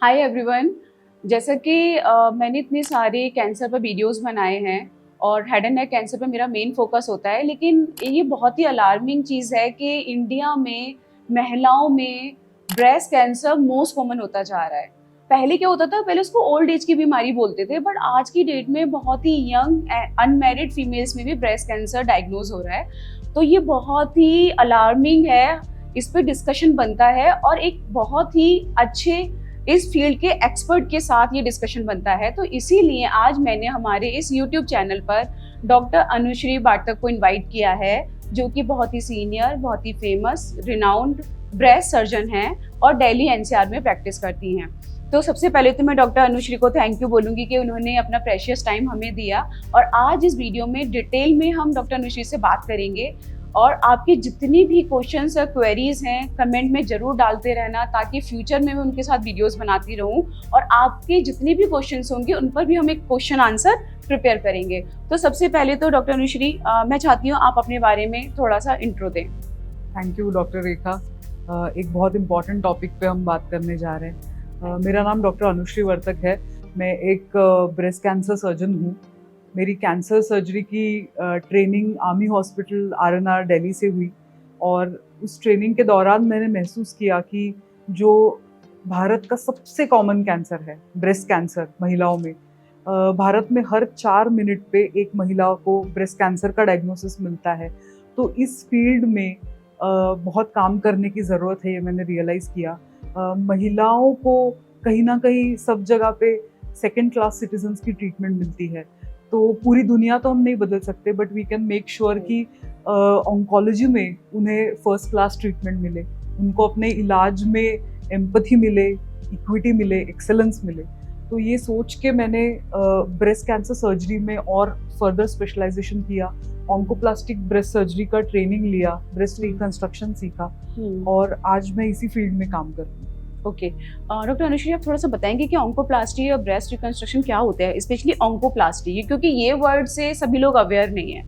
Hi everyone. जैसा कि मैंने इतने सारे कैंसर पर वीडियोस बनाए हैं और हेड एंड नेक कैंसर पे मेरा मेन फोकस होता है, लेकिन ये बहुत ही अलार्मिंग चीज़ है कि इंडिया में महिलाओं में ब्रेस्ट कैंसर मोस्ट कॉमन होता जा रहा है। पहले क्या होता था, पहले उसको ओल्ड एज की बीमारी बोलते थे, बट आज की डेट में बहुत ही यंग अनमैरिड फीमेल्स में भी ब्रेस्ट कैंसर डायग्नोज हो रहा है। तो ये बहुत ही अलार्मिंग है, इस पर डिस्कशन बनता है और एक बहुत ही अच्छे इस फील्ड के एक्सपर्ट के साथ ये डिस्कशन बनता है। तो इसीलिए आज मैंने हमारे इस यूट्यूब चैनल पर डॉक्टर अनुश्री बाटक को इनवाइट किया है, जो कि बहुत ही सीनियर, बहुत ही फेमस, रिनाउंड ब्रेस्ट सर्जन हैं और दिल्ली एनसीआर में प्रैक्टिस करती हैं। तो सबसे पहले तो मैं डॉक्टर अनुश्री को थैंक यू बोलूँगी कि उन्होंने अपना प्रेशियस टाइम हमें दिया और आज इस वीडियो में डिटेल में हम डॉक्टर अनुश्री से बात करेंगे। और आपके जितनी भी क्वेश्चंस और क्वेरीज हैं कमेंट में ज़रूर डालते रहना, ताकि फ्यूचर में मैं उनके साथ वीडियोस बनाती रहूं और आपके जितने भी क्वेश्चंस होंगे उन पर भी हम एक क्वेश्चन आंसर प्रिपेयर करेंगे। तो सबसे पहले तो डॉक्टर अनुश्री, मैं चाहती हूँ आप अपने बारे में थोड़ा सा इंट्रो दें। थैंक यू डॉक्टर रेखा। एक बहुत इम्पॉर्टेंट टॉपिक पे हम बात करने जा रहे हैं। मेरा नाम डॉक्टर अनुश्री वर्तक है। मैं एक ब्रेस्ट कैंसर सर्जन हूँ। मेरी कैंसर सर्जरी की training army hospital RNR Delhi से हुई और उस ट्रेनिंग के दौरान मैंने महसूस किया कि जो भारत का सबसे कॉमन कैंसर है ब्रेस्ट कैंसर महिलाओं में, भारत में हर 4 मिनट पे एक महिला को ब्रेस्ट कैंसर का डायग्नोसिस मिलता है। तो इस फील्ड में बहुत काम करने की ज़रूरत है, ये मैंने रियलाइज़ किया। महिलाओं को कहीं ना कहीं सब जगह पे सेकेंड क्लास सिटीजन्स की ट्रीटमेंट मिलती है। तो पूरी दुनिया तो हम नहीं बदल सकते, but we can make sure कि ऑन्कोलॉजी में उन्हें फर्स्ट क्लास ट्रीटमेंट मिले, उनको अपने इलाज में एम्पैथी मिले, इक्विटी मिले, एक्सेलेंस मिले। तो ये सोच के मैंने ब्रेस्ट कैंसर सर्जरी में और फर्दर स्पेशलाइजेशन किया, ऑन्कोप्लास्टिक ब्रेस्ट सर्जरी का ट्रेनिंग लिया, ब्रेस्ट रिकंस्ट्रक्शन सीखा और आज मैं इसी फील्ड में काम कर रही हूँ। ओके, डॉक्टर अनुश्री, आप थोड़ा सा बताएंगे कि ऑन्कोप्लास्टी और ब्रेस्ट रिकंस्ट्रक्शन क्या होता है, स्पेशली ऑन्कोप्लास्टी, क्योंकि ये वर्ड से सभी लोग अवेयर नहीं है।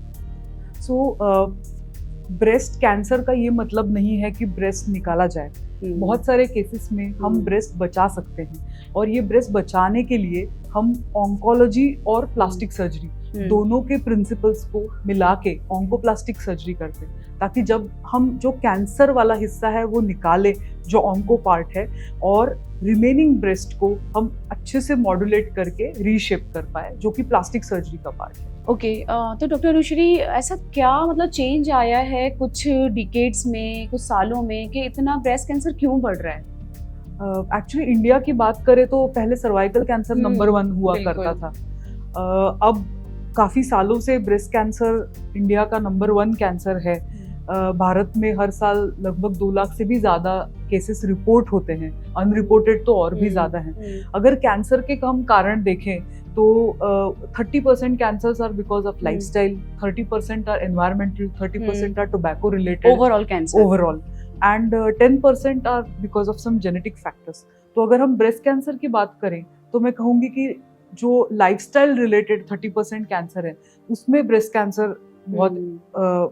ब्रेस्ट कैंसर का ये मतलब नहीं है कि ब्रेस्ट निकाला जाए। बहुत सारे केसेस में हम ब्रेस्ट बचा सकते हैं और ये ब्रेस्ट बचाने के लिए हम ऑन्कोलॉजी और प्लास्टिक सर्जरी दोनों के प्रिंसिपल्स को मिला के ऑन्कोप्लास्टिक सर्जरी करते हैं, ताकि जब हम जो कैंसर वाला हिस्सा है वो निकाले, जो ऑन्को पार्ट है, और रिमेनिंग ब्रेस्ट को हम अच्छे से मॉड्यूलेट करके रीशेप कर पाए, जो कि प्लास्टिक सर्जरी का पार्ट है। ओके, तो डॉक्टर अनुश्री, ऐसा क्या मतलब चेंज आया है कुछ डिकेड्स में, कुछ सालों में, कि इतना ब्रेस्ट कैंसर क्यों बढ़ रहा है? एक्चुअली इंडिया की बात करें तो पहले सर्वाइकल कैंसर नंबर 1 हुआ करता था। अब काफ़ी सालों से ब्रेस्ट कैंसर इंडिया का नंबर 1 कैंसर है। भारत में हर साल लगभग 2 लाख से भी ज़्यादा केसेस रिपोर्ट होते हैं, अनरिपोर्टेड तो और भी ज़्यादा हैं। अगर कैंसर के हम कारण देखें तो 30% cancers are because of lifestyle, 30% are environmental, 30% are tobacco related overall cancer overall, and 10% are because of some genetic factors. तो अगर हम ब्रेस्ट कैंसर की बात करें तो मैं कहूँगी कि जो लाइफस्टाइल रिलेटेड 30% कैंसर है उसमें ब्रेस्ट कैंसर बहुत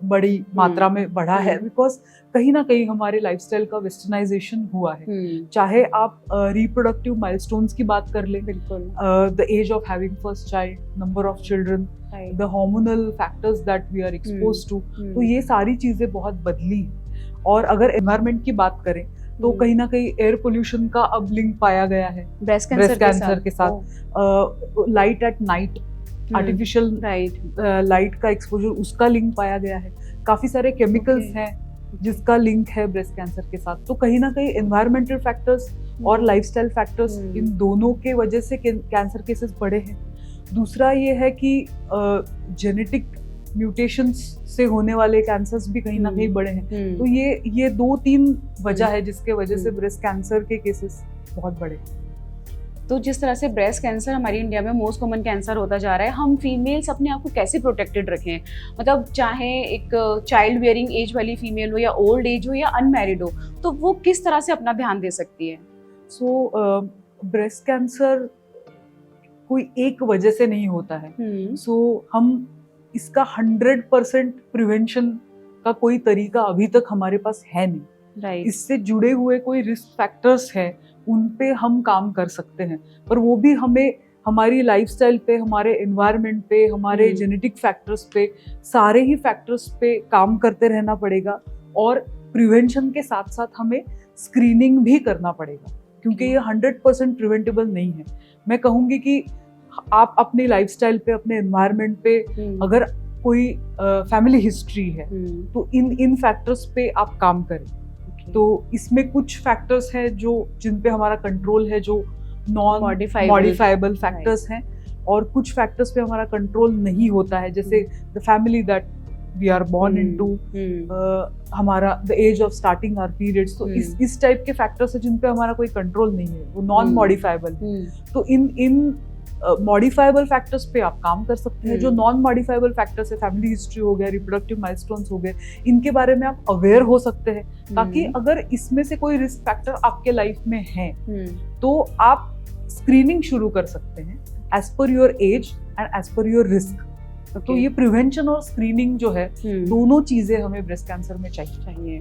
बड़ी मात्रा में बढ़ा है, बिकॉज कहीं ना कहीं हमारे लाइफस्टाइल का वेस्टर्नाइजेशन हुआ है। चाहे आप रिप्रोडक्टिव माइलस्टोन्स की बात कर लें, the age of having first child, number of children, the hormonal factors that we are exposed to, तो ये सारी चीजें बहुत बदली हैं। और अगर एनवायरमेंट की बात करें तो कहीं ना कहीं एयर पोल्यूशन का अब लिंक पाया गया है ब्रेस्ट कैंसर के साथ। Light at night, artificial light का एक्सपोजर, उसका लिंक पाया गया है। काफी सारे केमिकल्स हैं जिसका लिंक है ब्रेस्ट कैंसर के साथ। तो कहीं ना कहीं एनवायरमेंटल फैक्टर्स और लाइफस्टाइल फैक्टर्स, इन दोनों के वजह से कैंसर केसेस बढ़े हैं। दूसरा ये है कि जेनेटिक म्यूटेशंस से होने वाले कैंसर्स भी कहीं ना कहीं बढ़े हैं। तो ये 2-3 वजह है जिसके वजह से ब्रेस्ट कैंसर के केसेस बहुत बढ़े। तो जिस तरह से ब्रेस्ट कैंसर हमारी इंडिया में मोस्ट कॉमन कैंसर होता जा रहा है, हम फीमेल्स अपने आप को कैसे प्रोटेक्टेड रखें? मतलब चाहे एक चाइल्ड बियरिंग एज वाली फीमेल हो या ओल्ड एज हो या अनमैरिड हो, तो वो किस तरह से अपना ध्यान दे सकती है? ब्रेस्ट कैंसर कोई एक वजह से नहीं होता है। हम इसका 100% प्रिवेंशन का कोई तरीका अभी तक हमारे पास है नहीं। इससे जुड़े हुए कोई रिस्क फैक्टर्स हैं उन पे हम काम कर सकते हैं, पर वो भी हमें हमारी लाइफस्टाइल पे, हमारे एनवायरनमेंट पे, हमारे जेनेटिक फैक्टर्स पे, सारे ही फैक्टर्स पे काम करते रहना पड़ेगा। और प्रिवेंशन के साथ साथ हमें स्क्रीनिंग भी करना पड़ेगा, क्योंकि ये 100% प्रिवेंटेबल नहीं है। मैं कहूँगी कि आप अपनी लाइफस्टाइल पे, अपने एनवायरनमेंट पे अगर कोई फैमिली हिस्ट्री है तो इन फैक्टर्स पे आप काम करें। तो इसमें कुछ फैक्टर्स हैं जो जिन पे हमारा कंट्रोल है, जो नॉन मॉडिफाइबल फैक्टर्स हैं, और कुछ फैक्टर्स पे हमारा कंट्रोल नहीं होता है, जैसे the family that we are born into, हमारा the age of starting our periods. तो इस टाइप के फैक्टर्स है जिन पे हमारा कोई कंट्रोल नहीं है, वो नॉन मॉडिफाइबल। तो इन मॉडिफाइबल फैक्टर्स पे आप काम कर सकते हैं। जो नॉन मॉडिफाइबल फैक्टर्स है, फैमिली हिस्ट्री हो गया, रिप्रोडक्टिव माइलस्टोन्स हो गए, इनके बारे में आप अवेयर हो सकते हैं, ताकि अगर इसमें से कोई रिस्क फैक्टर आपके लाइफ में है तो आप स्क्रीनिंग शुरू कर सकते हैं as per your age and as per your risk. तो ये प्रिवेंशन और स्क्रीनिंग जो है, दोनों चीजें हमें ब्रेस्ट कैंसर में चाहिए।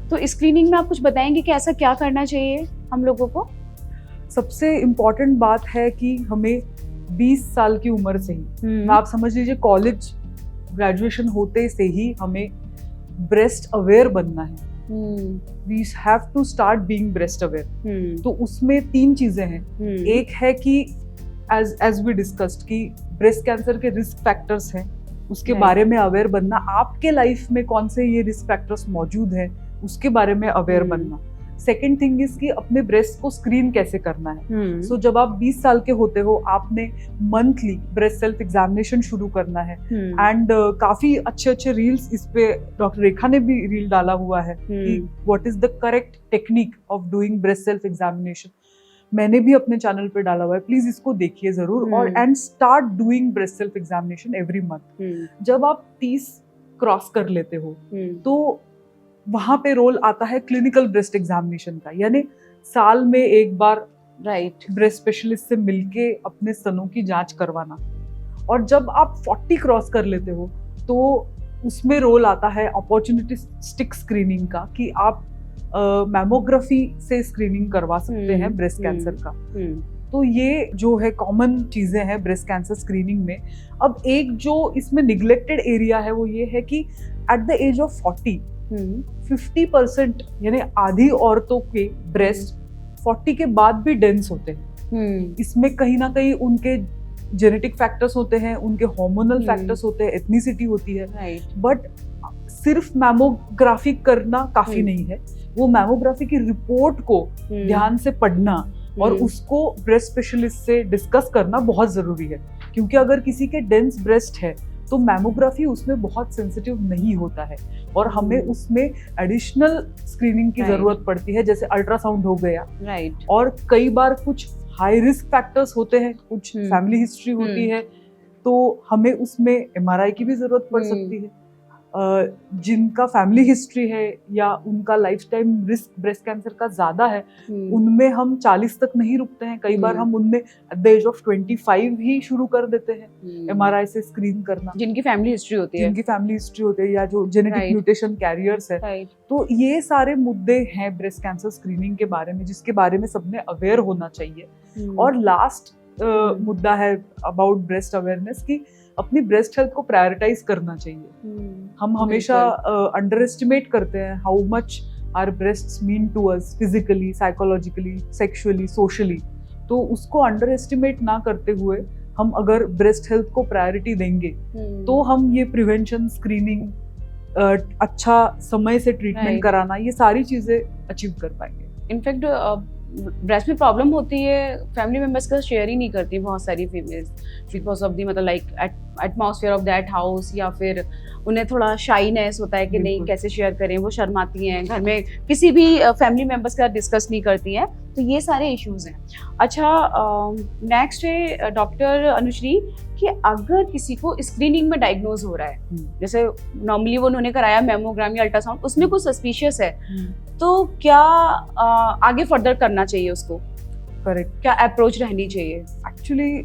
तो स्क्रीनिंग में आप कुछ बताएंगे कि ऐसा क्या करना चाहिए हम लोगों को? सबसे इम्पोर्टेंट बात है कि हमें 20 साल की उम्र से ही, आप समझ लीजिए कॉलेज ग्रेजुएशन होते से ही हमें ब्रेस्ट अवेयर बनना है। We have to start being breast aware. तो उसमें 3 चीजें हैं। एक है कि एज वी डिस्कस्ड कि ब्रेस्ट कैंसर के रिस्क फैक्टर्स हैं, उसके बारे में अवेयर बनना। आपके लाइफ में कौन से ये रिस्क फैक्टर्स मौजूद हैं, उसके बारे में अवेयर बनना। सेकेंड थिंग इज कि अपने ब्रेस्ट को स्क्रीन कैसे करना है। सो जब आप 20 साल के होते हो, आपने मंथली ब्रेस्ट सेल्फ एग्जामिनेशन शुरू करना है। एंड काफी अच्छे रील्स इस पे डॉक्टर रेखा ने भी रील डाला हुआ है कि what is the correct technique of doing breast self examination. मैंने भी अपने चैनल पे डाला हुआ है, प्लीज इसको देखिए जरूर। और and start doing breast self examination every month. जब आप 30 क्रॉस कर लेते हो तो वहां पे रोल आता है क्लिनिकल ब्रेस्ट एग्जामिनेशन का, यानी साल में एक बार ब्रेस्ट स्पेशलिस्ट से मिलके अपने स्तनों की जांच करवाना। और जब आप 40 क्रॉस कर लेते हो तो उसमें रोल आता है अपॉर्चुनिटिस्टिक स्क्रीनिंग का, कि आप मैमोग्राफी से स्क्रीनिंग करवा सकते हैं ब्रेस्ट कैंसर का। तो ये जो है कॉमन चीजें हैं ब्रेस्ट कैंसर स्क्रीनिंग में। अब एक जो इसमें निग्लेक्टेड एरिया है वो ये है कि एट द एज ऑफ 40 50% यानी आधी औरतों के ब्रेस्ट 40 के बाद भी डेंस होते हैं। इसमें कहीं ना कहीं उनके जेनेटिक फैक्टर्स होते हैं, उनके हार्मोनल फैक्टर्स होते हैं, एथनिसिटी होती है। बट सिर्फ मैमोग्राफी करना काफी नहीं है, वो मैमोग्राफी की रिपोर्ट को ध्यान से पढ़ना और उसको ब्रेस्ट स्पेशलिस्ट से डिस्कस करना बहुत जरूरी है। क्योंकि अगर किसी के डेंस ब्रेस्ट है तो मैमोग्राफी उसमें बहुत सेंसिटिव नहीं होता है और हमें उसमें एडिशनल स्क्रीनिंग की जरूरत पड़ती है, जैसे अल्ट्रासाउंड हो गया। और कई बार कुछ हाई रिस्क फैक्टर्स होते हैं, कुछ फैमिली हिस्ट्री होती है, तो हमें उसमें MRI की भी जरूरत पड़ सकती है। जिनका फैमिली हिस्ट्री है या उनका life time risk breast cancer का ज्यादा है, उनमें हम 40 तक नहीं रुकते हैं। कई बार हम उनमें एट द एज ऑफ 25 ही शुरू कर देते हैं MRI से स्क्रीन करना, जिनकी फैमिली हिस्ट्री होती है या जो जेनेटिक म्यूटेशन कैरियर्स है। तो ये सारे मुद्दे हैं ब्रेस्ट कैंसर स्क्रीनिंग के बारे में, जिसके बारे में सबने अवेयर होना चाहिए। और लास्ट मुद्दा है अबाउट ब्रेस्ट अवेयरनेस की अपनी ब्रेस्ट हेल्थ को प्रायोरिटाइज करना चाहिए। हम हमेशा अंडर एस्टिमेट करते हैं how much our breasts mean to us physically, psychologically, sexually, socially. तो उसको अंडर एस्टिमेट ना करते हुए हम अगर ब्रेस्ट हेल्थ को प्रायोरिटी देंगे तो हम ये प्रिवेंशन, स्क्रीनिंग, अच्छा समय से ट्रीटमेंट कराना, ये सारी चीजें अचीव कर पाएंगे। इनफैक्ट ब्रेस्ट में प्रॉब्लम होती है, फैमिली मेंबर्स का शेयर ही नहीं करती बहुत सारी फीमेल्स, बिकॉज ऑफ दी मतलब like atmosphere of that house, या फिर उन्हें थोड़ा शाइनेस होता है कि नहीं कैसे शेयर करें, वो शर्माती हैं, घर में किसी भी फैमिली मेंबर्स के साथ डिस्कस नहीं करती हैं। तो ये सारे इश्यूज हैं। अच्छा, नेक्स्ट है डॉक्टर अनुश्री कि अगर किसी को स्क्रीनिंग में डायग्नोज हो रहा है, जैसे नॉर्मली वो उन्होंने कराया मैमोग्राम या अल्ट्रासाउंड, उसमें कुछ सस्पिशियस है, तो क्या आगे फर्दर करना चाहिए उसको? करेक्ट, क्या अप्रोच रहनी चाहिए? एक्चुअली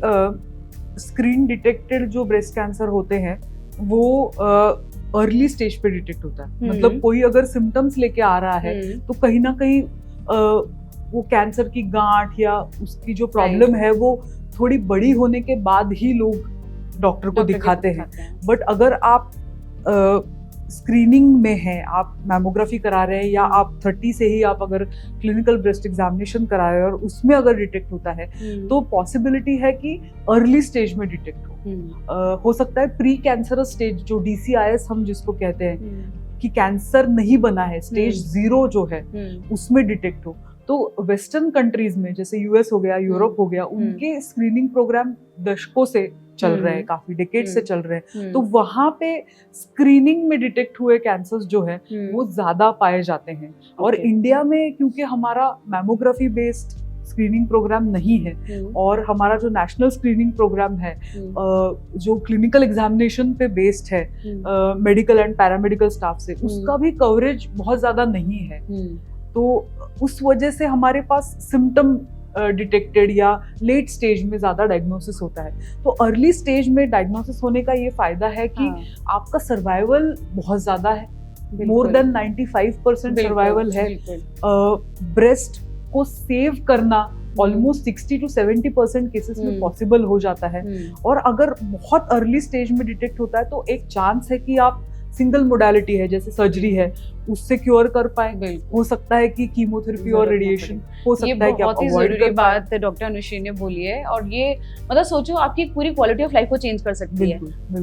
स्क्रीन डिटेक्टेड जो ब्रेस्ट कैंसर होते हैं वो अर्ली स्टेज पे डिटेक्ट होता है। मतलब कोई अगर सिम्टम्स लेके आ रहा है तो कहीं ना कहीं वो कैंसर की गांठ या उसकी जो प्रॉब्लम है वो थोड़ी बड़ी होने के बाद ही लोग डॉक्टर को दिखाते हैं। बट अगर आप स्क्रीनिंग में हैं, आप मैमोग्राफी करा रहे हैं या आप 30 से ही आप अगर क्लिनिकल ब्रेस्ट एग्जामिनेशन करा रहे हैं और उसमें अगर डिटेक्ट होता है तो पॉसिबिलिटी है कि अर्ली स्टेज में डिटेक्ट हो सकता है प्री कैंसरस स्टेज जो DCIS हम जिसको कहते हैं कि कैंसर नहीं बना है, स्टेज 0 जो है उसमें डिटेक्ट हो। तो वेस्टर्न कंट्रीज में जैसे US हो गया, यूरोप हो गया, उनके स्क्रीनिंग प्रोग्राम दशकों से चल रहे हैं, काफी डिकेड से चल रहे हैं। तो वहां पे स्क्रीनिंग में डिटेक्ट हुए कैंसर्स जो है वो ज्यादा पाए जाते हैं। और इंडिया में क्योंकि हमारा मैमोग्राफी बेस्ड स्क्रीनिंग प्रोग्राम नहीं है और हमारा जो नेशनल स्क्रीनिंग प्रोग्राम है जो क्लिनिकल एग्जामिनेशन पे बेस्ड है मेडिकल एंड पैरामेडिकल स्टाफ से, उसका भी कवरेज बहुत ज्यादा नहीं है। तो उस वजह से हमारे पास सिम्टम डिटेक्टेड या लेट स्टेज में ज्यादा डायग्नोसिस होता है। तो अर्ली स्टेज में डायग्नोसिस होने का ये फायदा है कि आपका सर्वाइवल बहुत ज्यादा है, मोर देन 95% सर्वाइवल है। ब्रेस्ट को सेव करना ऑलमोस्ट 60 to 70% केसेस में पॉसिबल हो जाता है। और अगर बहुत अर्ली स्टेज में डिटेक्ट होता है तो एक चांस है कि आप सिंगल मोडालिटी है जैसे सर्जरी है उससे क्योर कर पाए। हो सकता है कि कीमोथेरेपी और रेडिएशन हो सकता है कि आप अवॉइड कर पाए। बात डॉक्टर अनुश्री ने बोली है और ये मतलब सोचो आपकी पूरी क्वालिटी ऑफ लाइफ को चेंज कर सकती है।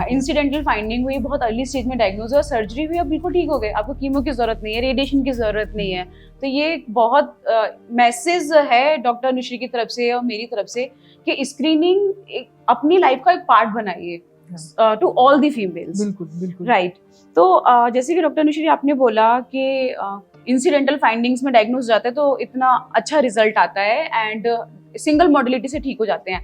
इंसिडेंटल फाइंडिंग हुई, बहुत अर्ली स्टेज में डायग्नोज हुआ, सर्जरी हुई, अब बिल्कुल ठीक हो गए, आपको कीमो की जरूरत नहीं है, रेडिएशन की जरूरत नहीं है। तो ये बहुत मैसेज है डॉक्टर अनुश्री की तरफ से और मेरी तरफ से कि स्क्रीनिंग अपनी लाइफ का एक पार्ट बनाइए टू ऑल द फीमेल्स। बिल्कुल राइट। तो जैसे कि डॉक्टर अनुश्री आपने बोला कि इंसिडेंटल फाइंडिंग्स में डायग्नोज जाता है तो इतना अच्छा रिजल्ट आता है एंड सिंगल मॉडलिटी से ठीक हो जाते हैं,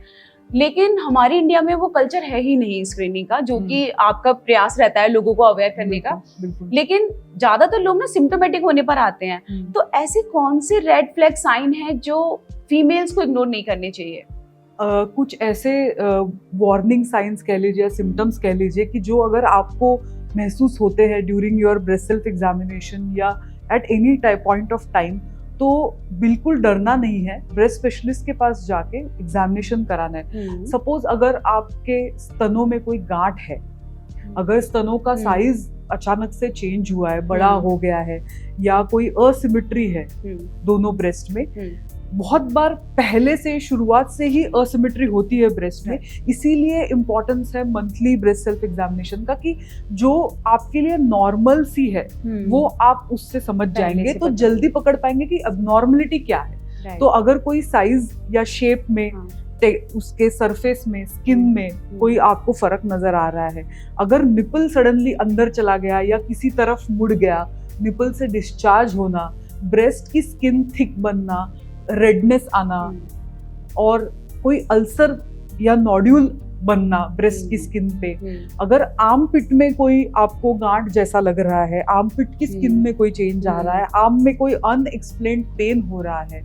लेकिन हमारे इंडिया में वो कल्चर है ही नहीं स्क्रीनिंग का, जो कि आपका प्रयास रहता है लोगों को अवेयर करने का। लेकिन ज्यादातर लोग ना सिम्टोमेटिक होने पर आते हैं। तो ऐसे कौन से रेड फ्लैग साइन है जो फीमेल्स को इग्नोर नहीं करने चाहिए? कुछ ऐसे वार्निंग साइंस कह लीजिए या सिम्टम्स कह लीजिए कि जो अगर आपको महसूस होते हैं during your breast self examination या at any point of time, तो बिल्कुल डरना नहीं है, ब्रेस्ट स्पेशलिस्ट के पास जाके एग्जामिनेशन कराना है। सपोज अगर आपके स्तनों में कोई गांठ है, अगर स्तनों का साइज अचानक से चेंज हुआ है, बड़ा हो गया है, या कोई असिमेट्री है दोनों ब्रेस्ट में, बहुत बार पहले से शुरुआत से ही असिमेट्री होती है ब्रेस्ट में, इसीलिए इम्पोर्टेंस है मंथली ब्रेस्ट सेल्फ एग्जामिनेशन का कि जो आपके लिए नॉर्मल सी है वो आप उससे समझ जाएंगे तो जल्दी पकड़ पाएंगे कि अबनॉर्मलिटी क्या है। तो अगर कोई साइज या शेप में उसके सरफेस में, स्किन में कोई आपको फर्क नजर आ रहा है, अगर निपल सडनली अंदर चला गया या किसी तरफ मुड़ गया, निपल से डिस्चार्ज होना, ब्रेस्ट की स्किन थिक बनना, रेडनेस आना और कोई अल्सर या नोड्यूल बनना ब्रेस्ट की स्किन पे, अगर आर्म पिट में कोई आपको गांठ जैसा लग रहा है, आर्म पिट की स्किन में कोई चेंज आ रहा है, आर्म में कोई अनएक्सप्लेन्ड पेन हो रहा है,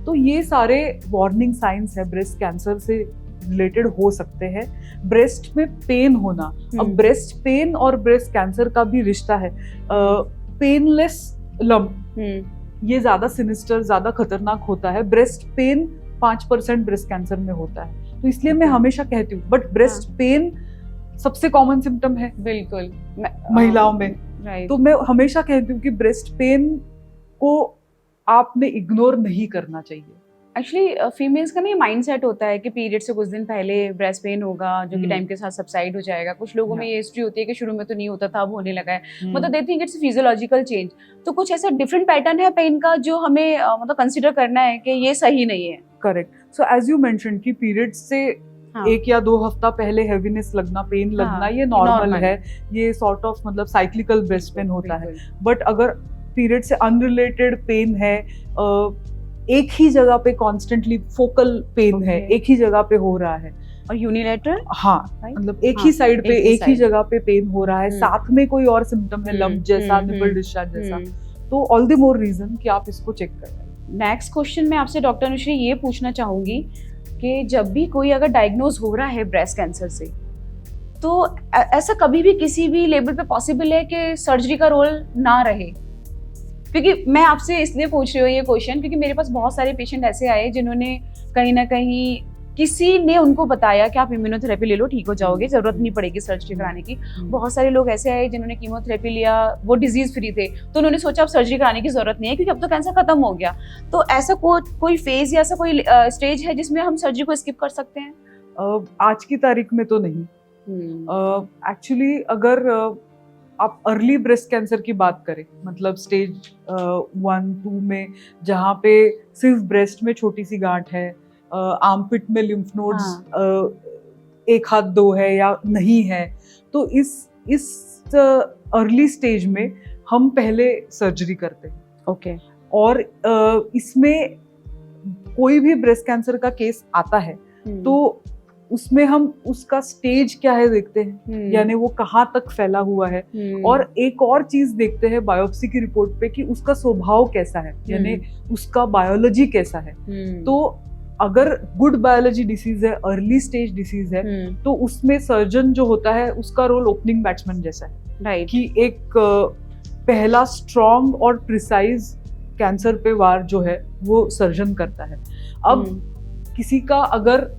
तो ये सारे वार्निंग साइंस है ब्रेस्ट कैंसर से रिलेटेड हो सकते हैं। ब्रेस्ट में पेन होना, अब ब्रेस्ट पेन और ब्रेस्ट कैंसर का भी रिश्ता है। पेनलेस लम्प ये ज्यादा सिनिस्टर, ज्यादा खतरनाक होता है। ब्रेस्ट पेन 5% ब्रेस्ट कैंसर में होता है, तो इसलिए मैं हमेशा कहती हूँ, बट ब्रेस्ट पेन सबसे कॉमन सिम्टम है बिल्कुल महिलाओं में। तो मैं हमेशा कहती हूँ कि ब्रेस्ट पेन को आपने इग्नोर नहीं करना चाहिए। एक्चुअली फीमेल्स का ना ये माइंडसेट होता है कि पीरियड से कुछ दिन पहले ब्रेस्ट पेन होगा जो कि टाइम के साथ सबसाइड हो जाएगा। कुछ लोगों में ये हिस्ट्री होती है कि शुरू में तो नहीं होता था, अब होने लगा है, मतलब they think it's physiological change. तो कुछ ऐसा डिफरेंट पैटर्न है पेन का जो हमें मतलब कंसीडर करना है कि ये सही नहीं है। Correct. So as you mention कि पीरियड से 1 या 2 हफ्ता पहले हैवीनेस लगना, पेन लगना, ये नॉर्मल है, ये सॉर्ट ऑफ मतलब साइक्लिकल ब्रेस्ट पेन होता है। बट अगर पीरियड से अनरिलेटेड पेन है, एक ही जगह पे कॉन्स्टेंटली फोकल पेन है, एक ही जगह पे हो रहा है, और यूनिलैटरल, मतलब एक ही साइड पे एक ही जगह पे पेन हो रहा है, साथ में कोई और सिम्टम है लंप जैसा, निपल डिस्चार्ज जैसा, तो ऑल द मोर रीजन कि आप इसको चेक करें। नेक्स्ट क्वेश्चन मैं आपसे डॉक्टर अनुश्री ये पूछना चाहूंगी कि जब भी कोई अगर डायग्नोज हो रहा है ब्रेस्ट कैंसर से, तो ऐसा कभी भी किसी भी लेवल पे पॉसिबल है कि सर्जरी का रोल ना रहे? क्योंकि मैं आपसे इसलिए पूछ रही हूँ ये क्वेश्चन क्योंकि मेरे पास बहुत सारे पेशेंट ऐसे आए जिन्होंने कहीं ना कहीं किसी ने उनको बताया कि आप इम्यूनोथेरेपी ले लो, ठीक हो जाओगे, जरूरत नहीं पड़ेगी सर्जरी कराने की। बहुत सारे लोग ऐसे आए जिन्होंने कीमोथेरेपी लिया, वो डिजीज फ्री थे, तो उन्होंने सोचा अब सर्जरी कराने की जरूरत नहीं है क्योंकि अब तो कैंसर खत्म हो गया। तो ऐसा कोई फेज या ऐसा कोई स्टेज है जिसमें हम सर्जरी को स्किप कर सकते हैं? आज की तारीख में तो नहीं। एक्चुअली अगर आप अर्ली ब्रेस्ट कैंसर की बात करें, मतलब स्टेज 1-2 में जहाँ पे सिर्फ ब्रेस्ट में छोटी सी गांठ है, आर्मपिट में लिम्फ नोड्स 1 हाथ 2 है या नहीं है, तो इस अर्ली स्टेज में हम पहले सर्जरी करते हैं। ओके। और इसमें कोई भी ब्रेस्ट कैंसर का केस आता है तो उसमें हम उसका स्टेज क्या है देखते हैं, यानी वो कहाँ तक फैला हुआ है, और एक और चीज देखते हैं बायोप्सी की रिपोर्ट पे कि उसका स्वभाव कैसा है, यानी उसका बायोलॉजी कैसा है। तो अगर गुड बायोलॉजी डिसीज है, अर्ली स्टेज डिसीज है, तो उसमें सर्जन जो होता है उसका रोल ओपनिंग बैट्समैन जैसा है, राइट, कि एक पहला स्ट्रॉन्ग और प्रिसाइज कैंसर पे वार जो है वो सर्जन करता है। अब किसी का अगर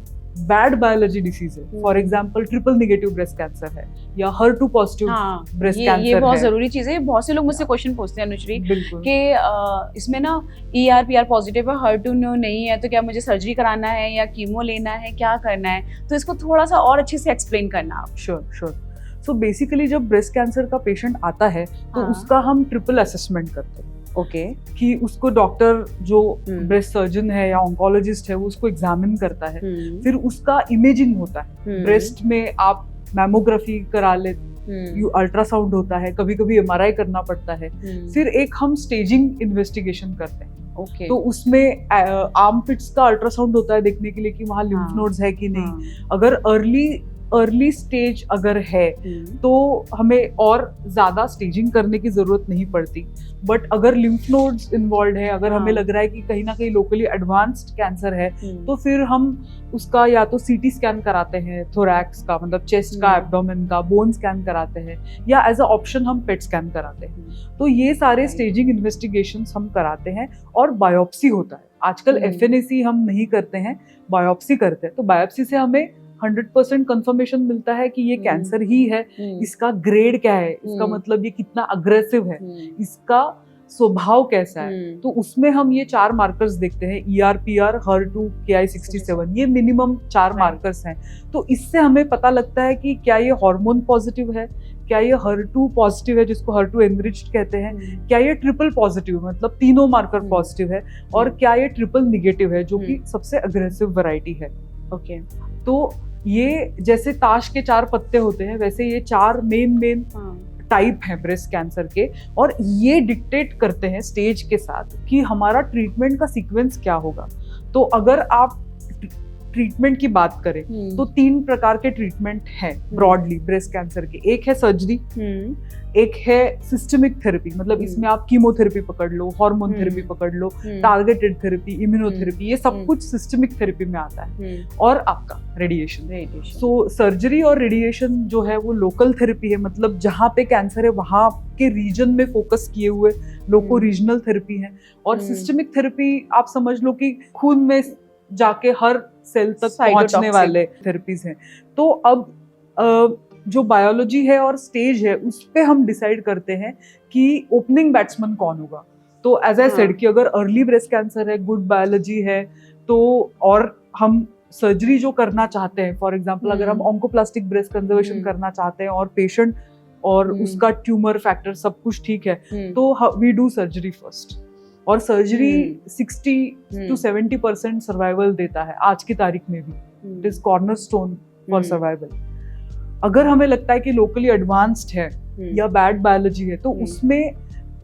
बैड बायोलॉजी डिसीज है, for example triple negative breast cancer है या HER2 पॉजिटिव ब्रेस्ट कैंसर है, ये बहुत जरूरी चीज है। बहुत से लोग मुझसे क्वेश्चन पूछते हैं अनुश्री कि इसमें ना ER/PR पॉजिटिव है, HER2 नहीं है, तो क्या मुझे सर्जरी कराना है या कीमो लेना है, क्या करना है? तो इसको थोड़ा सा और अच्छे से एक्सप्लेन करना आप। श्योर। सो बेसिकली जब ब्रेस्ट कैंसर का पेशेंट आता है तो उसका हम ट्रिपल असेसमेंट करते हैं। ओके। कि उसको डॉक्टर जो ब्रेस्ट सर्जन है या ऑन्कोलॉजिस्ट है वो उसको एग्जामिन करता है, फिर उसका इमेजिंग होता है। ब्रेस्ट में आप मैमोग्राफी करा ले, अल्ट्रासाउंड होता है, कभी कभी MRI करना पड़ता है, फिर एक हम स्टेजिंग इन्वेस्टिगेशन करते हैं। ओके। तो उसमें आर्मपिट्स का अल्ट्रासाउंड होता है देखने के लिए कि वहाँ लिम्फ नोड्स है कि नहीं। अगर अर्ली स्टेज अगर है तो हमें और ज्यादा स्टेजिंग करने की जरूरत नहीं पड़ती, बट अगर लिम्फ नोड्स इन्वॉल्व है, अगर हमें लग रहा है कि कहीं ना कहीं लोकली एडवांस्ड कैंसर है, तो फिर हम उसका या तो CT स्कैन कराते हैं, थोरैक्स का मतलब चेस्ट का, एब्डोमेन का, बोन स्कैन कराते हैं, या एज अ ऑप्शन हम पेट स्कैन कराते हैं। तो ये सारे स्टेजिंग इन्वेस्टिगेशंस हम कराते हैं। और बायोप्सी होता है, आजकल FNAC हम नहीं करते हैं, बायोप्सी करते हैं। तो बायोप्सी से हमें 100% कंफर्मेशन मिलता है कि ये कैंसर ही है, इसका ग्रेड क्या है, इसका मतलब ये कितना अग्रेसिव है, इसका स्वभाव कैसा है। तो उसमें हम ये 4 मार्कर्स देखते हैं, ER/PR, HER2, Ki-67, ये मिनिमम 4 मार्कर्स हैं। तो इससे हमें पता लगता है कि क्या ये हार्मोन पॉजिटिव है, क्या ये HER2 पॉजिटिव है जिसको HER2 एनरिच्ड कहते हैं, क्या ये ट्रिपल पॉजिटिव मतलब तीनों मार्कर पॉजिटिव है, और क्या ये ट्रिपल निगेटिव है जो कि सबसे अग्रेसिव वैरायटी है। ओके। तो ये जैसे ताश के 4 पत्ते होते हैं, वैसे ये 4 मेन टाइप हैं ब्रेस्ट कैंसर के, और ये डिक्टेट करते हैं स्टेज के साथ कि हमारा ट्रीटमेंट का सीक्वेंस क्या होगा। तो अगर आप ट्रीटमेंट की बात करें तो 3 प्रकार के ट्रीटमेंट हैं ब्रॉडली ब्रेस्ट कैंसर के। एक है सर्जरी, एक है सिस्टमिक थेरेपी, मतलब इसमें आप कीमोथेरेपी पकड़ लो, हार्मोन थेरेपी पकड़ लो, टारगेटेड थेरेपी, इम्यूनोथेरेपी, ये सब कुछ सिस्टमिक थेरेपी में आता है। और आपका रेडिएशन। सो सर्जरी और रेडिएशन जो है वो लोकल थेरेपी है, मतलब जहाँ पे कैंसर है वहाँ के रीजन में फोकस किए हुए लोको रीजनल थेरेपी है। और सिस्टमिक थेरेपी आप समझ लो कि खून में जाके हर सेल तक पहुंचने वाले थेरेपीज हैं। तो अब जो बायोलॉजी है और स्टेज है उस पे हम डिसाइड करते हैं कि ओपनिंग बैट्समैन कौन होगा। तो एज आई सेड कि अगर अर्ली ब्रेस्ट कैंसर है, गुड बायोलॉजी है, तो और हम सर्जरी जो करना चाहते हैं, फॉर एग्जांपल अगर हम ऑन्कोप्लास्टिक ब्रेस्ट कंजर्वेशन करना चाहते हैं और पेशेंट और उसका ट्यूमर फैक्टर सब कुछ ठीक है, तो वी डू सर्जरी फर्स्ट। और सर्जरी 60 to 70% सर्वाइवल देता है आज की तारीख में भी। It is cornerstone for survival. अगर हमें लगता है कि लोकली एडवांस्ड है या बैड बायोलॉजी है, तो उसमें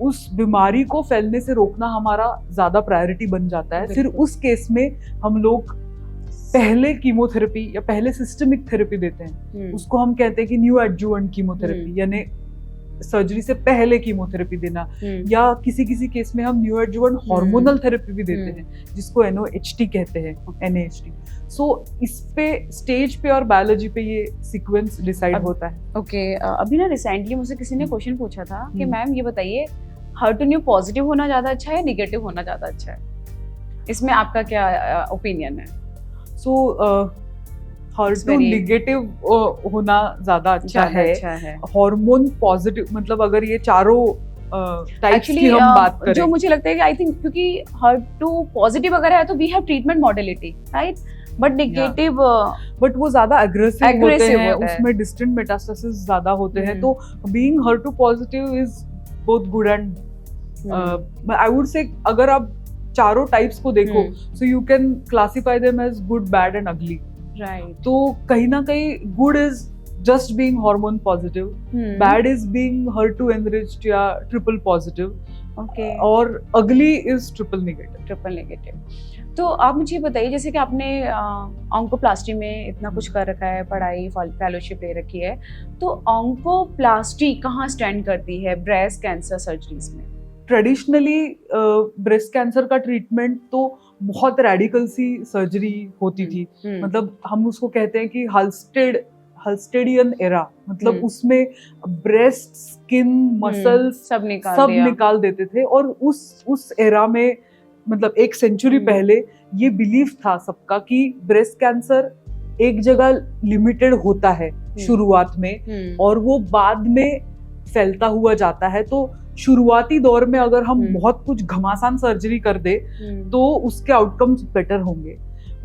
उस बीमारी को फैलने से रोकना हमारा ज्यादा प्रायोरिटी बन जाता है। फिर उस केस में हम लोग पहले कीमोथेरेपी या पहले सिस्टमिक थेरेपी देते हैं। उसको हम कहते हैं कि न्यू एडजुवेंट कीमोथेरेपी, यानी सर्जरी से पहले कीमोथेरेपी देना, या किसी केस में हम न्यू एडजुवेंट हार्मोनल थेरेपी भी देते हैं जिसको NOHT कहते हैं, NAHT। सो इस पे स्टेज पे और बायोलॉजी पे ये सीक्वेंस डिसाइड होता है। ओके। अभी ना रिसेंटली मुझसे किसी ने क्वेश्चन पूछा था कि मैम ये बताइए HER2 पॉजिटिव होना ज़्यादा अच्छा है या निगेटिव होना ज़्यादा अच्छा है? इसमें आपका क्या ओपिनियन है? सो HER2 निगेटिव होना ज्यादा अच्छा है। हार्मोन पॉजिटिव मतलब अगर ये चारों टाइप्स की हम बात करें, जो मुझे लगता है कि आई थिंक क्योंकि HER2 पॉजिटिव अगर है तो we have treatment modality, right, but negative but वो ज्यादा एग्रेसिव होते हैं, उसमें डिस्टेंट मेटास्टेसिस ज्यादा होते हैं। तो being HER2 positive is both good and I would say अगर आप चारों टाइप्स को देखो, so you can classify them as good, bad and ugly, right. तो कहीं ना कहीं good is just being hormone positive, bad is being HER2 enriched या triple positive, okay, और ugly is triple negative. तो आप मुझे बताइए, जैसे कि आपने ऑन्कोप्लास्टी में इतना कुछ कर रखा है, पढ़ाई फेलोशिप ले रखी है, तो ऑन्कोप्लास्टी कहाँ स्टैंड करती है ब्रेस्ट कैंसर सर्जरीज में? ट्रेडिशनली ब्रेस्ट कैंसर का ट्रीटमेंट तो बहुत रेडिकल सी सर्जरी होती थी, मतलब हम उसको कहते हैं कि हल्स्टेडियन एरा, मतलब उसमें ब्रेस्ट, स्किन, मसल्स सब निकाल देते थे। और उस एरा में मतलब एक सेंचुरी पहले ये बिलीव था सबका कि ब्रेस्ट कैंसर एक जगह लिमिटेड होता है शुरुआत में, और वो बाद में फैलता हुआ जाता है। तो शुरुआती दौर में अगर हम बहुत कुछ घमासान सर्जरी कर दे तो उसके आउटकम्स बेटर होंगे।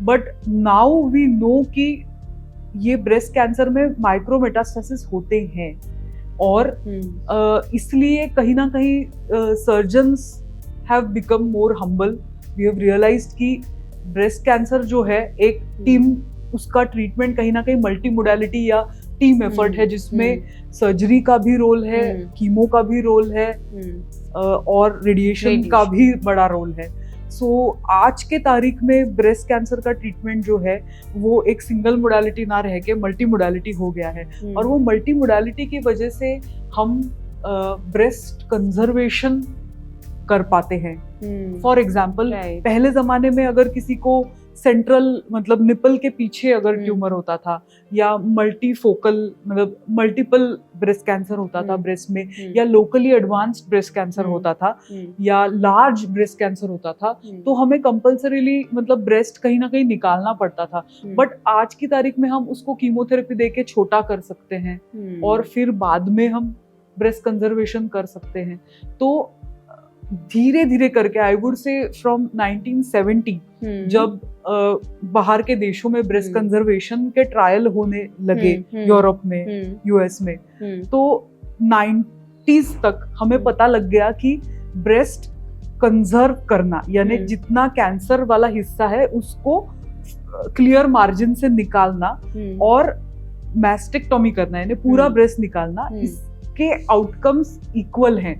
बट नाउ वी नो कि ये ब्रेस्ट कैंसर में माइक्रोमेटास्टेसिस होते हैं, और इसलिए कहीं ना कहीं surgeons have become more humble. We have realized कि ब्रेस्ट कैंसर जो है एक टीम, उसका ट्रीटमेंट कहीं ना कहीं मल्टी मोडालिटी या टीम एफर्ट है, जिसमें सर्जरी का भी रोल है, कीमो का भी रोल है, और रेडिएशन का भी बड़ा रोल है। सो आज के तारीख में ब्रेस्ट कैंसर का ट्रीटमेंट जो है वो एक सिंगल मोडालिटी ना रह के मल्टी मोडालिटी हो गया है, और वो मल्टी मोडालिटी की वजह से हम ब्रेस्ट कंजर्वेशन कर पाते हैं। फॉर एग्जाम्पल, पहले जमाने में अगर किसी को सेंट्रल मतलब निपल के पीछे अगर ट्यूमर होता था, या मल्टीफोकल मतलब मल्टीपल ब्रेस्ट कैंसर होता था ब्रेस्ट में, या लोकली एडवांस्ड ब्रेस्ट कैंसर होता था, या लार्ज ब्रेस्ट कैंसर होता था, तो हमें कंपल्सरीली मतलब ब्रेस्ट कहीं ना कहीं निकालना पड़ता था। बट आज की तारीख में हम उसको कीमोथेरेपी देके छोटा कर सकते हैं, और फिर बाद में हम ब्रेस्ट कंजर्वेशन कर सकते हैं। तो धीरे धीरे करके, आई वुड से फ्रॉम 1970 जब बाहर के देशों में ब्रेस्ट कंजर्वेशन के ट्रायल होने लगे, यूरोप में, यूएस में, तो 90s तक हमें पता लग गया कि ब्रेस्ट कंजर्व करना, यानी जितना कैंसर वाला हिस्सा है उसको क्लियर मार्जिन से निकालना और मैस्टेक्टोमी करना, यानी पूरा ब्रेस्ट निकालना, इसके आउटकम्स इक्वल हैं।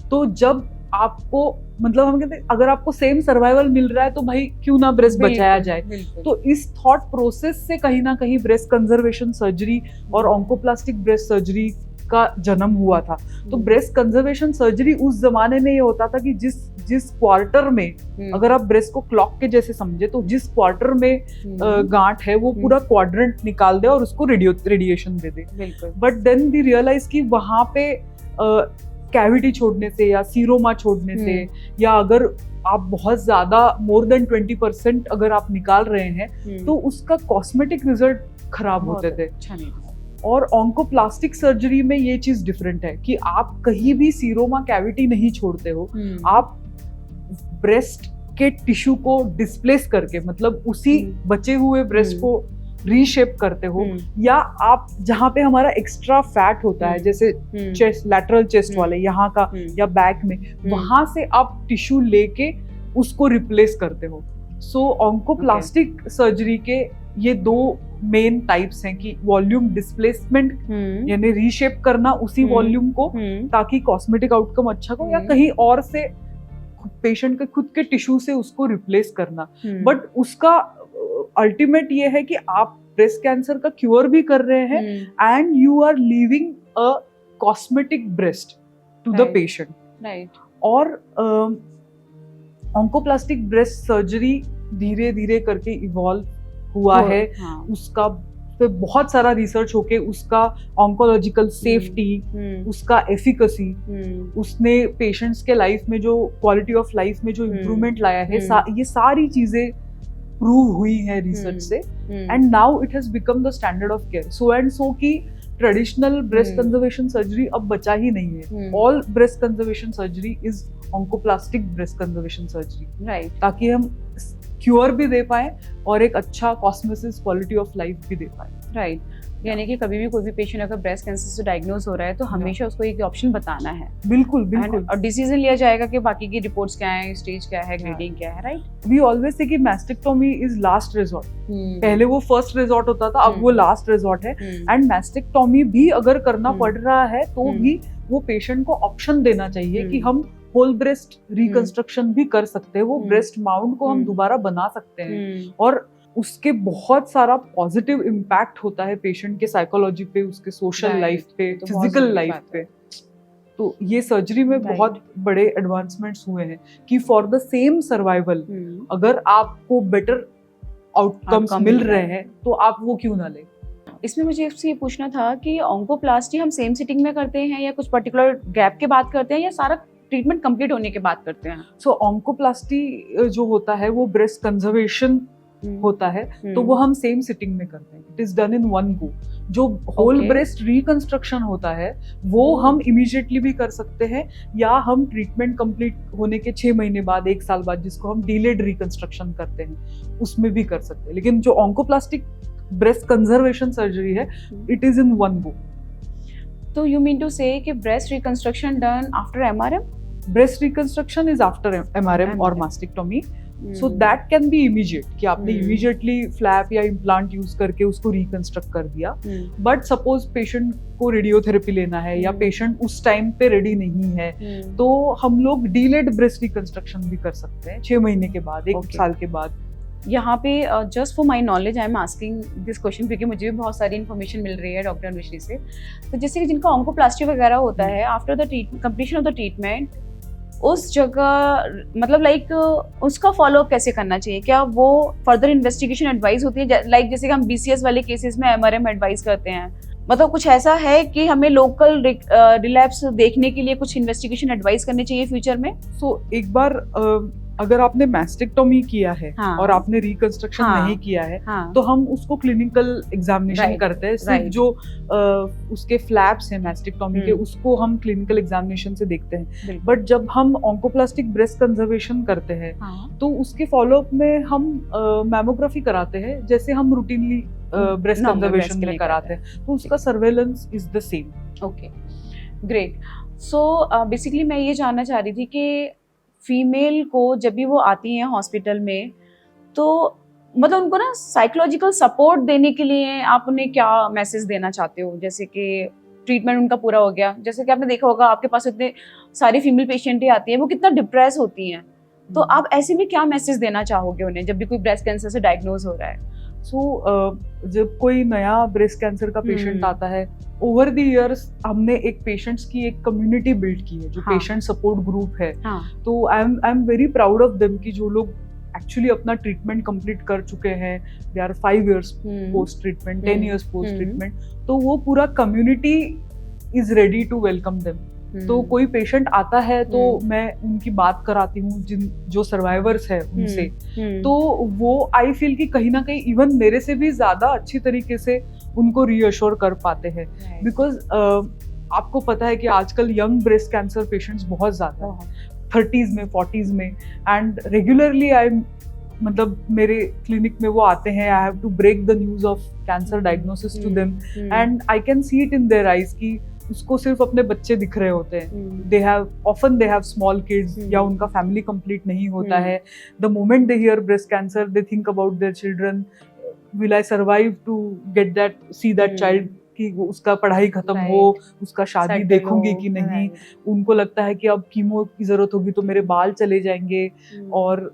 तो जब आपको मतलब हम कहते हैं अगर आपको सेम सर्वाइवल मिल रहा है तो भाई क्यों ना ब्रेस्ट बचाया जाए। तो इस थॉट प्रोसेस से कहीं ना कहीं ब्रेस्ट कंजर्वेशन सर्जरी और ऑन्कोप्लास्टिक ब्रेस्ट सर्जरी का जन्म हुआ था। तो ब्रेस्ट कंजर्वेशन सर्जरी उस जमाने में ये होता था कि जिस क्वार्टर में, अगर आप ब्रेस्ट को क्लॉक के जैसे समझे, तो जिस क्वार्टर में गांठ है वो पूरा क्वाड्रेंट निकाल दे और उसको रेडिएशन दे दे। बट देन वी रियलाइज कि वहां पे कैविटी छोड़ने से या सीरोमा छोड़ने से, या अगर आप बहुत ज्यादा मोर देन 20% अगर आप निकाल रहे हैं तो उसका कॉस्मेटिक रिजल्ट खराब होते थे। और ऑन्कोप्लास्टिक सर्जरी में ये चीज डिफरेंट है कि आप कहीं भी सीरोमा कैविटी नहीं छोड़ते हो, आप ब्रेस्ट के टिश्यू को डिस्प्लेस करके, मतलब उसी बचे हुए ब्रेस्ट को रीशेप करते हो, या आप जहाँ पे हमारा एक्स्ट्रा फैट होता है, जैसे चेस्ट, लैटरल चेस्ट वाले यहाँ का या बैक में, वहां से आप टिश्यू लेके उसको रिप्लेस करते हो। सो ऑन्कोप्लास्टिक सर्जरी के ये दो मेन टाइप्स हैं कि वॉल्यूम डिस्प्लेसमेंट, यानी रीशेप करना उसी वॉल्यूम को ताकि कॉस्मेटिक आउटकम अच्छा हो, या कहीं और से पेशेंट के खुद के टिश्यू से उसको रिप्लेस करना। बट उसका अल्टीमेट ये है कि आप ब्रेस्ट कैंसर का क्योर भी कर रहे हैं and you are leaving a cosmetic breast to the patient. और ऑन्कोप्लास्टिक ब्रेस्ट सर्जरी धीरे धीरे करके इवॉल्व हुआ है। उसका पे बहुत सारा रिसर्च होके उसका ऑन्कोलॉजिकल सेफ्टी, उसका एफिकेसी, उसने पेशेंट्स के लाइफ में जो क्वालिटी ऑफ लाइफ में जो इम्प्रूवमेंट लाया है, ये सारी चीजें प्रूव हुई है रिसर्च से, and now it has become the standard of care. So and so की ट्रेडिशनल ब्रेस्ट कंजर्वेशन सर्जरी अब बचा ही नहीं है। All breast conservation surgery is oncoplastic breast conservation surgery, right, ताकि हम क्योर भी दे पाए और एक अच्छा कॉस्मेसिस क्वालिटी ऑफ लाइफ भी दे पाए, राइट। यानी कि कभी भी कोई भी पेशेंट अगर ब्रेस्ट कैंसर से डायग्नोज हो रहा है तो हमेशा उसको एक ऑप्शन बताना है। बिल्कुल बिल्कुल। और डिसीजन लिया जाएगा कि बाकी की रिपोर्ट्स क्या है, स्टेज क्या है, ग्रेडिंग क्या है, राइट। वी ऑलवेज से कि मैस्टेक्टोमी इज लास्ट रिजॉर्ट। पहले वो फर्स्ट रिजॉर्ट होता था, अब वो लास्ट रिजॉर्ट है। एंड मैस्टेक्टोमी भी अगर करना पड़ रहा है तो भी वो पेशेंट को ऑप्शन देना चाहिए कि हम होल ब्रेस्ट रिकंस्ट्रक्शन भी कर सकते हैं, वो ब्रेस्ट माउंट को हम दोबारा बना सकते हैं, और उसके बहुत सारा पॉजिटिव इम्पैक्ट होता है पेशेंट के साइकोलॉजी पे, उसके सोशल लाइफ पे, फिजिकल लाइफ पे। तो ये सर्जरी में बहुत बड़े एडवांसमेंट्स हुए हैं कि फॉर द सेम सर्वाइवल अगर आपको बेटर आउटकम्स मिल रहे हैं तो आप वो क्यों ना लें। इसमें मुझे आपसे ये पूछना था कि ऑन्कोप्लास्टी हम सेम सिटिंग में करते हैं या कुछ पर्टिकुलर गैप के बाद करते हैं या सारा ट्रीटमेंट कंप्लीट होने के बाद करते हैं? सो ऑन्कोप्लास्टी जो होता है वो ब्रेस्ट कंजर्वेशन होता है, तो वो हम सेम सिटिंग में करते हैं। It is done in one गो। जो होल ब्रेस्ट रिकंस्ट्रक्शन होता है वो हम इमीडिएटली भी कर सकते हैं, या हम ट्रीटमेंट कंप्लीट होने के 6 महीने बाद, 1 साल बाद, जिसको हम डिलेड रिकंस्ट्रक्शन करते हैं, उसमें भी कर सकते हैं। लेकिन जो ऑन्कोप्लास्टिक ब्रेस्ट कंजर्वेशन सर्जरी है, it is in one go. तो यू मीन टू से कि breast reconstruction done after MRM? Breast reconstruction is after MRM और mastectomy, so that can be immediate कि आपने इमीडिएटली फ्लैप या implant use करके उसको reconstruct कर दिया। बट सपोज पेशेंट को रेडियोथेरेपी लेना है या पेशेंट उस टाइम पे रेडी नहीं है, तो हम लोग डिलेड ब्रेस्ट रिकंस्ट्रक्शन भी कर सकते हैं 6 महीने के बाद, 1 साल के बाद। यहाँ पे just for my knowledge I am asking this question क्योंकि मुझे भी बहुत सारी इन्फॉर्मेशन मिल रही है डॉक्टर अनुश्री से। तो जैसे कि जिनका ऑन्कोप्लास्टी वगैरह होता है, after the completion of the treatment उस जगह मतलब लाइक उसका फॉलोअप कैसे करना चाहिए? क्या वो फर्दर इन्वेस्टिगेशन एडवाइस होती है, लाइक जैसे कि हम बीसीएस वाले केसेस में एमआरएम एडवाइस करते हैं, मतलब कुछ ऐसा है कि हमें लोकल रिलैप्स देखने के लिए कुछ इन्वेस्टिगेशन एडवाइस करनी चाहिए फ्यूचर में? सो एक बार अगर आपने मैस्टेक्टोमी किया है और आपने रिकंस्ट्रक्शन नहीं किया है, तो हम उसको क्लिनिकल एग्जामिनेशन करते हैं। सिर्फ जो उसके फ्लैप्स हैं मैस्टेक्टोमी के, उसको हम क्लिनिकल एग्जामिनेशन से देखते हैं। बट जब हम ऑन्कोप्लास्टिक ब्रेस्ट कंजर्वेशन करते हैं तो उसके फॉलोअप में हम मैमोग्राफी कराते हैं, जैसे हम रूटीनली ब्रेस्ट कंजर्वेशन में कराते हैं, तो उसका surveillance is the same. Okay, great. So basically मैं ये जानना चाह रही थी कि फीमेल को जब भी वो आती हैं हॉस्पिटल में, तो मतलब उनको ना साइकोलॉजिकल सपोर्ट देने के लिए आप उन्हें क्या मैसेज देना चाहते हो? जैसे कि ट्रीटमेंट उनका पूरा हो गया, जैसे कि आपने देखा होगा आपके पास इतने सारी फीमेल पेशेंट ही आती हैं, वो कितना डिप्रेस होती हैं, तो आप ऐसे में क्या मैसेज देना चाहोगे उन्हें जब भी कोई ब्रेस्ट कैंसर से डायग्नोज हो रहा है? जब कोई नया ब्रेस्ट कैंसर का पेशेंट आता है, ओवर द इयर्स हमने एक पेशेंट्स की एक कम्युनिटी बिल्ड की है जो पेशेंट सपोर्ट ग्रुप है। तो I am very proud of them कि जो लोग एक्चुअली अपना ट्रीटमेंट कंप्लीट कर चुके हैं, they are 5 years post treatment, 10 years post treatment, तो वो पूरा community is ready to welcome them. तो कोई पेशेंट आता है तो मैं उनकी बात कराती हूँ, जो सर्वाइवर्स है उनसे, तो वो आई फील कि कहीं ना कहीं इवन मेरे से भी ज्यादा अच्छी तरीके से उनको रीअश्योर कर पाते हैं। बिकॉज आपको पता है कि आजकल यंग ब्रेस्ट कैंसर पेशेंट्स बहुत ज्यादा हैं, 30s में, 40s में, एंड रेगुलरली मतलब मेरे क्लिनिक में वो आते हैं, I have to break the news of cancer diagnosis to them, and I can see it in their eyes कि उसको सिर्फ अपने बच्चे दिख रहे होते हैं। दे हैव स्मॉल किड्स, या उनका फैमिली कंप्लीट नहीं होता है। The moment they hear breast cancer, they think about their children, will I survive to get that, see that child, कि उसका पढ़ाई खत्म हो, उसका शादी देखूंगी कि नहीं। उनको लगता है कि अब कीमो की जरूरत होगी तो मेरे बाल चले जाएंगे, और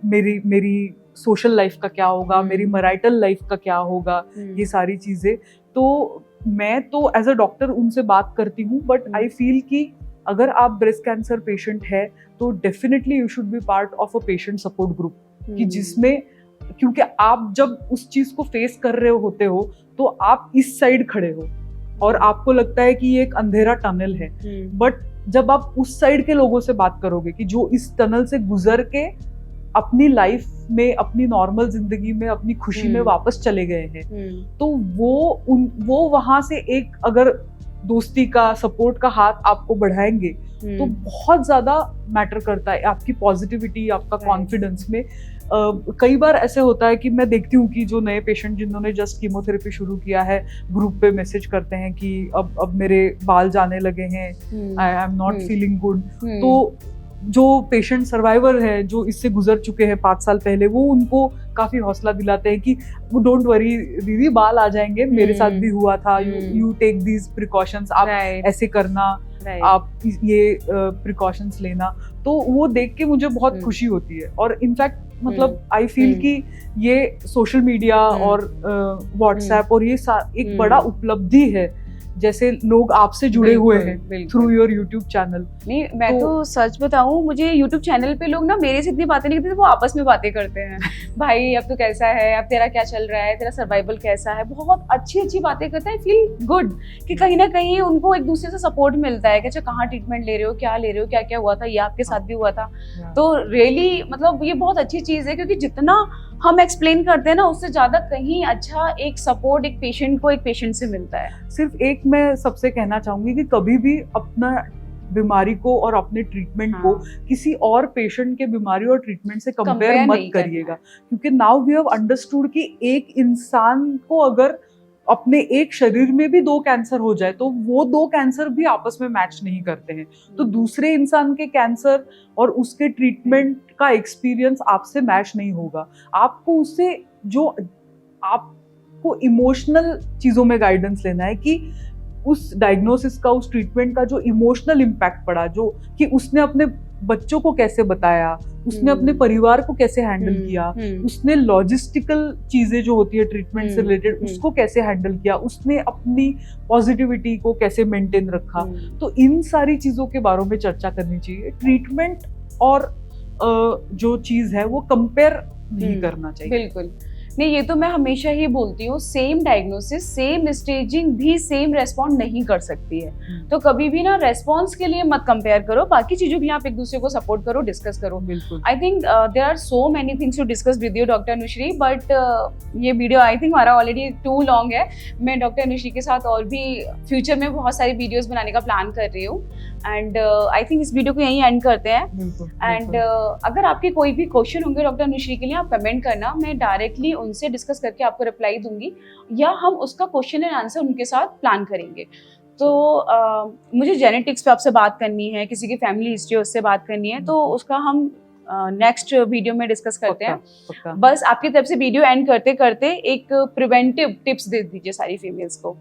मेरी सोशल लाइफ का क्या होगा, मेरी मैरिटल लाइफ का क्या होगा, ये सारी चीजें। तो मैं तो एज अ डॉक्टर उनसे बात करती हूँ, बट आई फील कि अगर आप ब्रेस्ट कैंसर पेशेंट है तो definitely you should be part of a patient support group, कि जिसमें क्योंकि आप जब उस चीज को फेस कर रहे होते हो तो आप इस साइड खड़े हो और आपको लगता है कि ये एक अंधेरा टनल है, बट जब आप उस साइड के लोगों से बात करोगे कि जो इस टनल से गुजर के अपनी लाइफ में, अपनी नॉर्मल जिंदगी में, अपनी खुशी में वापस चले गए हैं, तो वो वहां से एक अगर दोस्ती का, सपोर्ट का हाथ आपको बढ़ाएंगे तो बहुत ज्यादा मैटर करता है आपकी पॉजिटिविटी, आपका कॉन्फिडेंस में। कई बार ऐसे होता है कि मैं देखती हूँ कि जो नए पेशेंट जिन्होंने जस्ट कीमोथेरेपी शुरू किया है, ग्रुप पे मैसेज करते हैं कि अब मेरे बाल जाने लगे हैं, I am not feeling good. तो जो पेशेंट सर्वाइवर है, जो इससे गुजर चुके हैं 5 साल पहले, वो उनको काफी हौसला दिलाते हैं कि डोंट वरी दीदी, बाल आ जाएंगे, मेरे साथ भी हुआ था, यू टेक दीज प्रिकॉशंस, आप ऐसे करना, आप ये प्रिकॉशंस लेना। तो वो देख के मुझे बहुत खुशी होती है। और इनफैक्ट मतलब आई फील कि ये सोशल मीडिया और व्हाट्सएप और ये एक बड़ा उपलब्धि है, जैसे लोग आपसे जुड़े हुए हैं थ्रू योर यूट्यूब चैनल। नहीं, मैं तो सच बताऊं, मुझे यूट्यूब चैनल पे लोग ना मेरे से इतनी बातें नहीं करते, वो आपस में बातें करते हैं। भाई अब तो कैसा है, अब तेरा क्या चल रहा है, तेरा सर्वाइवल कैसा है, बहुत अच्छी अच्छी बातें करते हैं। फील गुड कि कहीं ना कहीं उनको एक दूसरे से सपोर्ट मिलता है कि अच्छा कहाँ ट्रीटमेंट ले रहे हो, क्या ले रहे हो, क्या क्या हुआ था, ये आपके साथ भी हुआ था। तो रियली मतलब ये बहुत अच्छी चीज है, क्योंकि जितना हम एक्सप्लेन करते हैं ना, उससे ज्यादा कहीं अच्छा एक सपोर्ट एक पेशेंट को एक पेशेंट से मिलता है। सिर्फ एक मैं सबसे कहना चाहूंगी कि कभी भी अपना बीमारी को और अपने ट्रीटमेंट को किसी और पेशेंट के बीमारी और ट्रीटमेंट से कंपेयर मत करिएगा, क्योंकि नाउ वी हैव अंडरस्टूड कि एक इंसान को अगर अपने एक शरीर में भी 2 कैंसर हो जाए तो वो 2 कैंसर भी आपस में मैच नहीं करते हैं। तो दूसरे इंसान के कैंसर और उसके ट्रीटमेंट का एक्सपीरियंस आपसे मैच नहीं होगा। आपको उससे जो आपको इमोशनल चीजों में गाइडेंस लेना है कि उस डायग्नोसिस का, उस ट्रीटमेंट का जो इमोशनल इम्पैक्ट पड़ा, जो कि उसने अपने बच्चों को कैसे बताया, उसने अपने परिवार को कैसे हैंडल किया, उसने लॉजिस्टिकल चीजें जो होती है ट्रीटमेंट से रिलेटेड उसको कैसे हैंडल किया, उसने अपनी पॉजिटिविटी को कैसे मेंटेन रखा। तो इन सारी चीजों के बारे में चर्चा करनी चाहिए। ट्रीटमेंट और जो चीज है वो कंपेयर नहीं करना चाहिए। बिल्कुल नहीं, ये तो मैं हमेशा ही बोलती हूँ, सेम डायग्नोसिस, सेम स्टेजिंग भी सेम रेस्पॉन्ड नहीं कर सकती है। तो कभी भी ना रेस्पॉन्स के लिए मत कंपेयर करो, बाकी चीजों भी आप एक दूसरे को सपोर्ट करो, डिस्कस करो। I think there are so many things to discuss with you doctor Anushri, but ये वीडियो आई थिंक हमारा ऑलरेडी टू लॉन्ग है। मैं डॉक्टर अनुश्री के साथ और भी फ्यूचर में बहुत सारी वीडियोज बनाने का प्लान कर रही हूँ, एंड आई थिंक इस वीडियो को यहीं एंड करते हैं। एंड अगर आपके कोई भी क्वेश्चन होंगे डॉक्टर अनुश्री के लिए, आप कमेंट करना, मैं डायरेक्टली उनसे डिस्कस करके आपको रिप्लाई दूंगी, या हम उसका क्वेश्चन एंड आंसर उनके साथ प्लान करेंगे। तो मुझे जेनेटिक्स पे आपसे बात करनी है, किसी की फैमिली हिस्ट्री उससे बात करनी है, तो उसका हम नेक्स्ट वीडियो में डिस्कस करते हैं। बस आपकी तरफ से वीडियो एंड करते करते एक प्रिवेंटिव टिप्स दे दीजिए सारी फीमेल्स को।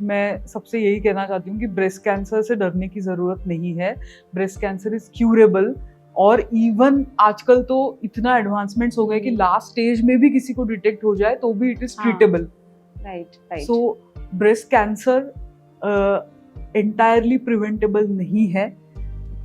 मैं सबसे यही कहना चाहती हूँ कि ब्रेस्ट कैंसर से डरने की जरूरत नहीं है। ब्रेस्ट कैंसर इज क्यूरेबल, और इवन आजकल तो इतना एडवांसमेंट्स हो गए कि लास्ट स्टेज में भी किसी को डिटेक्ट हो जाए तो भी it is treatable. Right. So breast cancer entirely preventable नहीं है।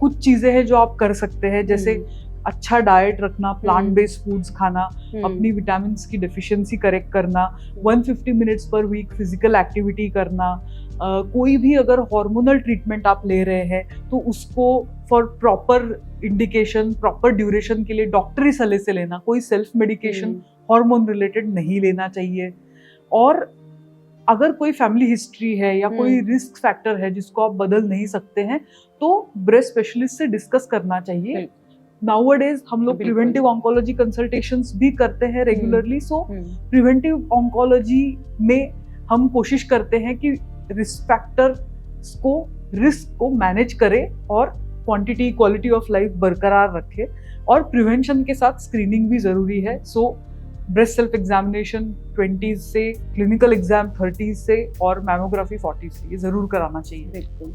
कुछ चीजें हैं जो आप कर सकते हैं, जैसे अच्छा डाइट रखना, प्लांट बेस्ड फूड्स खाना, अपनी विटामिन की डेफिशिएंसी करेक्ट करना, 150 मिनट्स पर वीक फिजिकल एक्टिविटी करना। कोई भी अगर हार्मोनल ट्रीटमेंट आप ले रहे हैं तो उसको for proper indication, proper duration के लिए डॉक्टरी सलाह से लेना। कोई सेल्फ मेडिकेशन हार्मोन रिलेटेड नहीं लेना चाहिए। और अगर कोई फैमिली हिस्ट्री है या कोई रिस्क फैक्टर है जिसको आप बदल नहीं सकते हैं, तो ब्रेस्ट स्पेशलिस्ट से डिस्कस करना चाहिए। नाउअडेज हम लोग प्रिवेंटिव ऑन्कोलॉजी कंसल्टेशंस भी करते हैं रेगुलरली। सो प्रिवेंटिव ऑन्कोलॉजी में हम कोशिश करते हैं कि रिस्क फैक्टर्स को, रिस्क को मैनेज करें और क्वांटिटी क्वालिटी ऑफ लाइफ बरकरार रखें। और प्रिवेंशन के साथ स्क्रीनिंग भी जरूरी है। सो ब्रेस्ट सेल्फ एग्जामिनेशन 20s से, क्लिनिकल एग्जाम 30s से, और मैमोग्राफी 40s से, ये जरूर कराना चाहिए। बिल्कुल।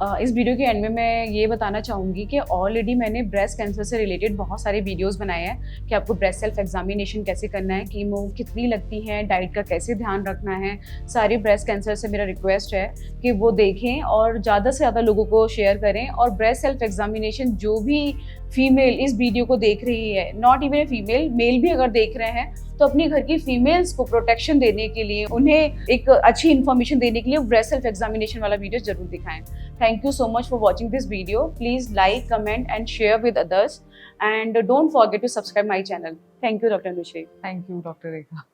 इस वीडियो के एंड में मैं ये बताना चाहूँगी कि ऑलरेडी मैंने ब्रेस्ट कैंसर से रिलेटेड बहुत सारे वीडियोस बनाए हैं कि आपको ब्रेस्ट सेल्फ एग्जामिनेशन कैसे करना है, कीमो कितनी लगती है, डाइट का कैसे ध्यान रखना है। सारे ब्रेस्ट कैंसर से मेरा रिक्वेस्ट है कि वो देखें और ज़्यादा से ज़्यादा लोगों को शेयर करें। और ब्रेस्ट सेल्फ एग्जामिनेशन जो भी फीमेल इस वीडियो को देख रही है, not even a female, male भी अगर देख रहे हैं, तो अपनी घर की फीमेल्स को प्रोटेक्शन देने के लिए, उन्हें एक अच्छी इन्फॉर्मेशन देने के लिए ब्रेस्ट सेल्फ एग्जामिनेशन वाला वीडियो जरूर दिखाएं। Thank you so much for watching this video. Please like, comment and share with others. And don't forget to subscribe my channel. Thank you, Dr. Anushri. Thank you, Dr. Rekha.